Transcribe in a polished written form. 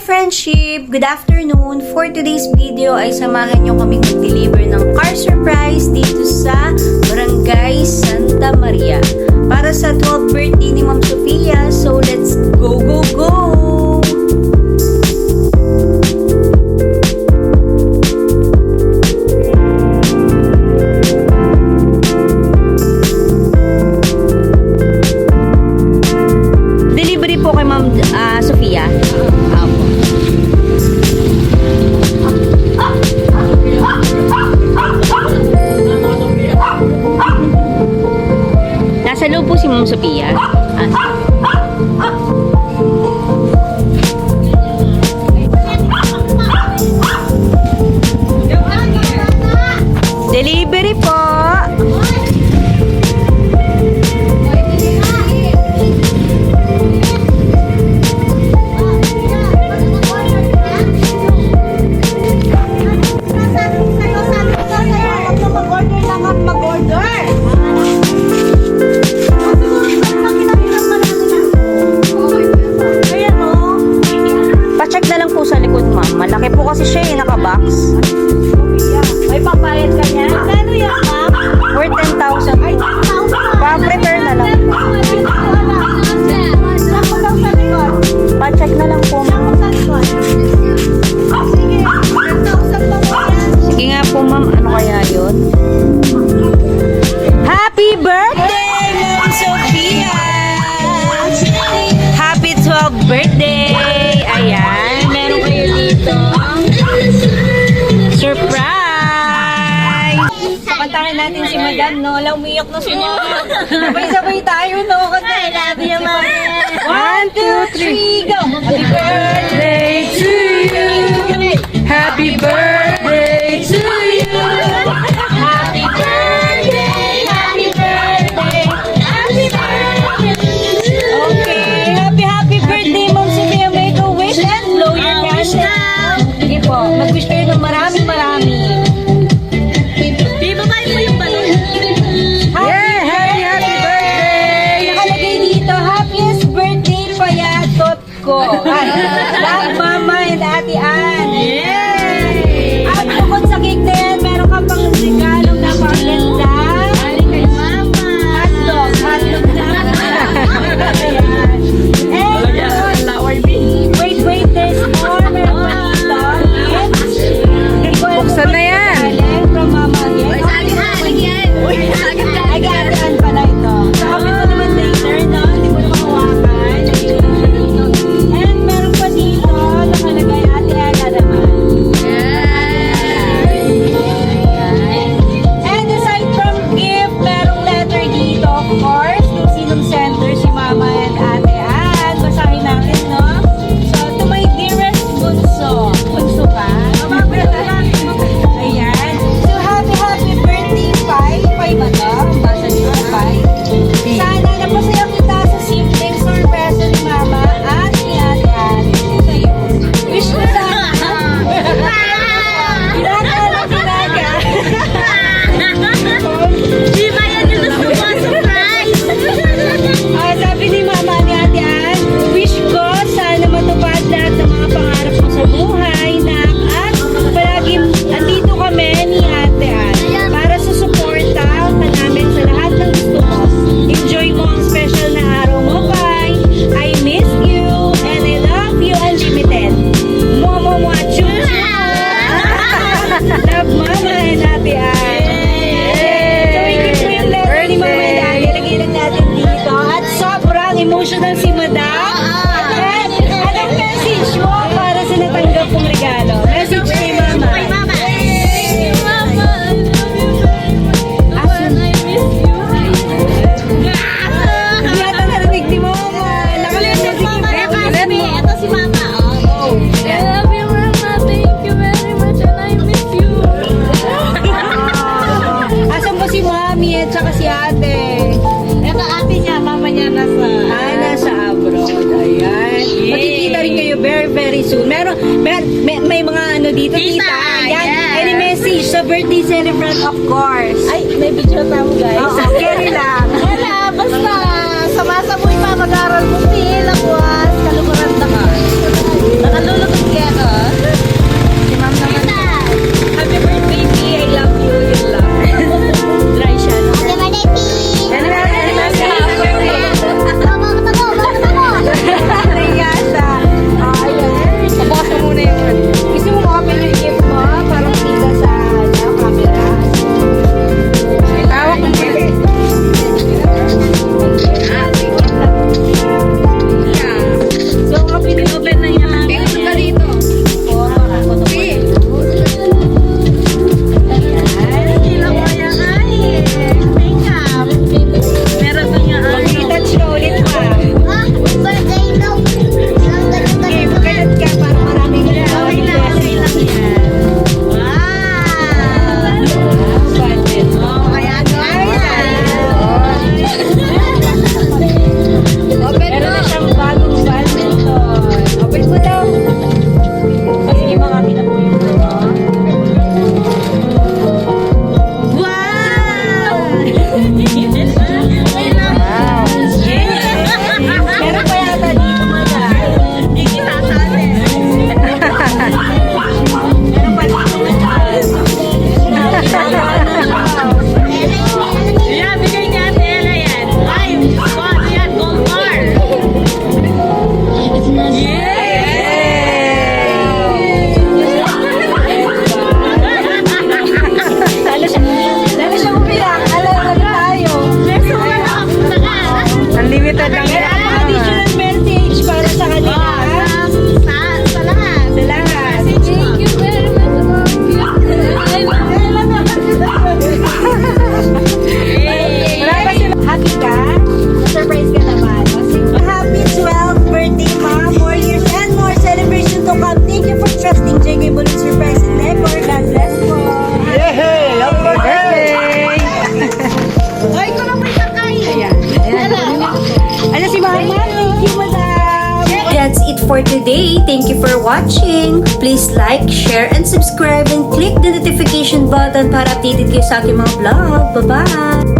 friendship! Good afternoon! For today's video ay samahan nyo kaming mag-deliver ng car surprise dito sa Barangay Santa Maria para sa 12th birthday ni Ma'am Sofia. So let's go, go, go! Delivery po kay Ma'am Sofia. Nasa loob po si Ma'am Sofia. Delivery po. Pa-check na lang po sa likod, ma'am. Malaki po kasi siya eh, naka-box. May pambayad ka niya? Kano yan, ma'am? Worth 10,000. Ay, 10,000. Pa-prepare na lang. Sako daw sa likod. Pa-check na lang po, ma'am. Sako sa likod. Sige, 10,000 pa mo yan. Sige nga po, ma'am. Ano kaya yun? Happy birthday, Ma'am Sofia! Happy 12th birthday! Ayan, meron kayo dito. Surprise! Kapantakin natin si Madam, no? Wala, umiyak na si Madam. Sabay-sabay tayo, no? I love you, Mama. 1, 2, 3, go! Happy birthday to you! Happy birthday to you! Happy birthday! Happy birthday! Happy birthday! Okay, happy birthday, Ma'am Sofia. Make a wish and blow your candle. Sige po, mag-wish kayo ng marami. Bibabay mo yung balon. Yeah, happy birthday! Nakalagay dito, happiest birthday payatot ko. Love, Mama and Ate Ann. Yay! At bukod sa cake na yan, meron ka pang regalong napakaganda. Galing kay Mama. Hotdog na. Wait, there's more. Meron pa dito. Buksan na yan. Galing from Mama again. Ay, gaataan pala ito. Sabi mo naman later, no? Hindi mo naman hawakan. And meron pa dito, nakalagay Ate Ana naman. And aside from gift, merong letter dito, of course. Kung sinong sender, si Mama and Ate Ann. Basahin natin, no? So, to my dearest bunso. Bunso ka? Ayan. So, happy birthday, Pai. Pai ba to? Basa niyo, Pai. Sana napasaya kita sa simpleng sorpresa ni Mama at ni Ate Ann. Sa'yo. Wish ko sana. Pinaga. Di ba yan yung gusto mo? Surprise! Sabi ni Mama ni Ate Ann, wish ko sana matupad lahat ng mga pangarap mo sa buhay, nak, at palagi andito kami ni Ate Ann para sa suporta ka namin sa lahat ng gusto mo. Enjoy mo ang special na araw mo, Pai. I miss you and I love you unlimited. Mo, choo. Love, Mama and Ate Ann. So, i-keep mo yung letter ni Mama and Ate. Lagay lang natin dito. At sobrang emotional si Madam. At anong message mo para sa natanggap kong regalo? Message kay Mama. Ay, Mama! Thank you, Mama! I love you very much. Mama, I miss you. Hindi yata narinig ni Mama. Nakalimutan si Mama. Ito si Mama. Oh. I love you, Mama. Thank you very much and I miss you. Asan ba si Mami at saka si Ate? Ito ate niya, Mama niya nasa... Nasa abroad. Ayan. Magkikita rin kayo very soon. May mga ano dito, Tita, Yan. yes. Any message sa birthday celebrant, of course. Ay, may video pa mo, guys. Oo, carry lang. Wala, basta. Sama-samoy pa mag-aral mo. Tila, buwas. Kalukuran na ka. Nakalulog Surprise ka naman. Happy 12th birthday, Ma. More years and more celebration to come. Thank you for trusting JK Balloon Surprise and Decor. God bless po. Yay! Happy birthday! Ay, ko lang may sakay. Ayan. Ano si Mama? Thank you, Madam. That's it for today. Thank you for watching. Please like, share, and subscribe and click the notification button para updated kayo sa aking mga vlog. Bye-bye!